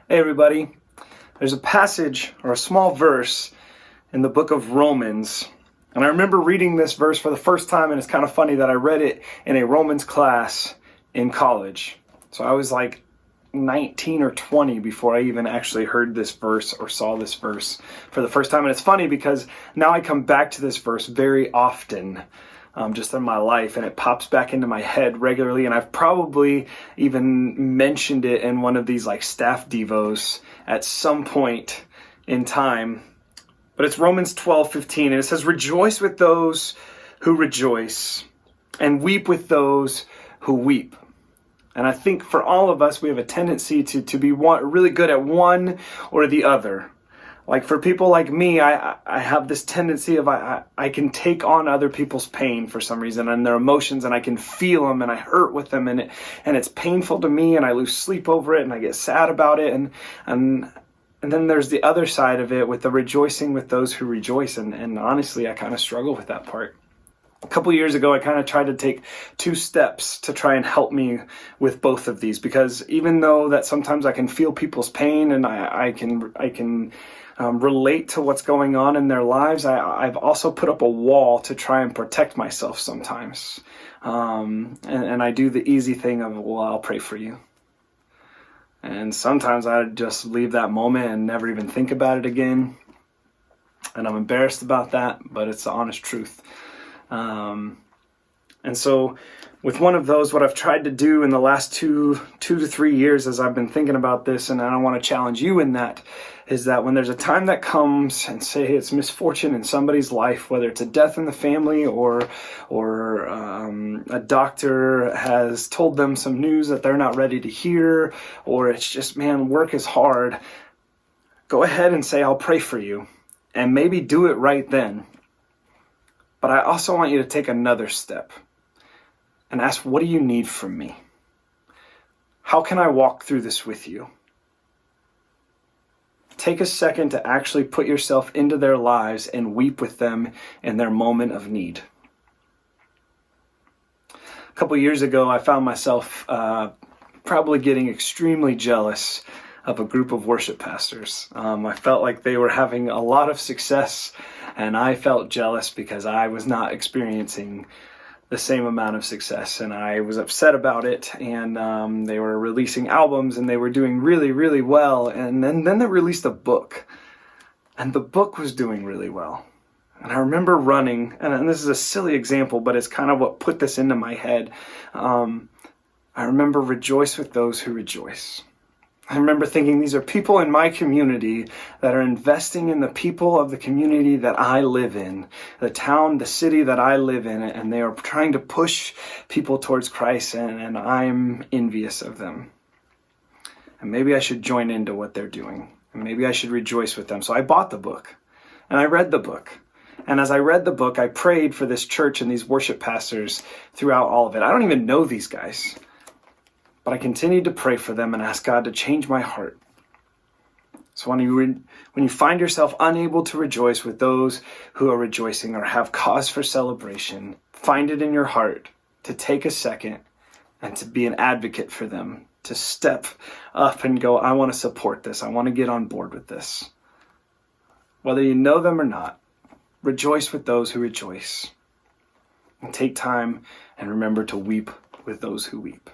Hey everybody, there's a passage or a small verse in the book of Romans, and I remember reading this verse for the first time, and it's kind of funny that I read it in a Romans class in college. So I was like 19 or 20 before I even actually heard this verse or saw this verse for the first time. And it's funny because now I come back to this verse very often. Just in my life, and it pops back into my head regularly, and I've probably even mentioned it in one of these like staff devos at some point in time. But it's Romans 12:15, and it says, "Rejoice with those who rejoice, and weep with those who weep." And I think for all of us, we have a tendency to be really good at one or the other. Like for people like me, I have this tendency of I can take on other people's pain for some reason and their emotions, and I can feel them and I hurt with them, and it's painful to me, and I lose sleep over it and I get sad about it, and then there's the other side of it with the rejoicing with those who rejoice, and honestly I kind of struggle with that part. A couple years ago, I kind of tried to take 2 steps to try and help me with both of these, because even though that sometimes I can feel people's pain and I can relate to what's going on in their lives, I've also put up a wall to try and protect myself sometimes. And I do the easy thing of, well, I'll pray for you. And sometimes I just leave that moment and never even think about it again. And I'm embarrassed about that, but it's the honest truth. And so with one of those, what I've tried to do in the last two to 3 years as I've been thinking about this, and I want to challenge you in that, is that when there's a time that comes and say it's misfortune in somebody's life, whether it's a death in the family or a doctor has told them some news that they're not ready to hear, or it's just, man, work is hard, go ahead and say, I'll pray for you, and maybe do it right then. But I also want you to take another step and ask, what do you need from me? How can I walk through this with you? Take a second to actually put yourself into their lives and weep with them in their moment of need. A couple years ago, I found myself probably getting extremely jealous of a group of worship pastors. I felt like they were having a lot of success, and I felt jealous because I was not experiencing the same amount of success, and I was upset about it. And they were releasing albums, and they were doing really, really well. And then they released a book, and the book was doing really well. And I remember running, and this is a silly example, but it's kind of what put this into my head. I remember rejoice with those who rejoice. I remember thinking, these are people in my community that are investing in the people of the community that I live in, the town, the city that I live in, and they are trying to push people towards Christ, and I'm envious of them. And maybe I should join into what they're doing, and maybe I should rejoice with them. So I bought the book, and I read the book. And as I read the book, I prayed for this church and these worship pastors throughout all of it. I don't even know these guys, but I continued to pray for them and ask God to change my heart. So when you find yourself unable to rejoice with those who are rejoicing or have cause for celebration, find it in your heart to take a second and to be an advocate for them, to step up and go, I want to support this. I want to get on board with this. Whether you know them or not, rejoice with those who rejoice. And take time and remember to weep with those who weep.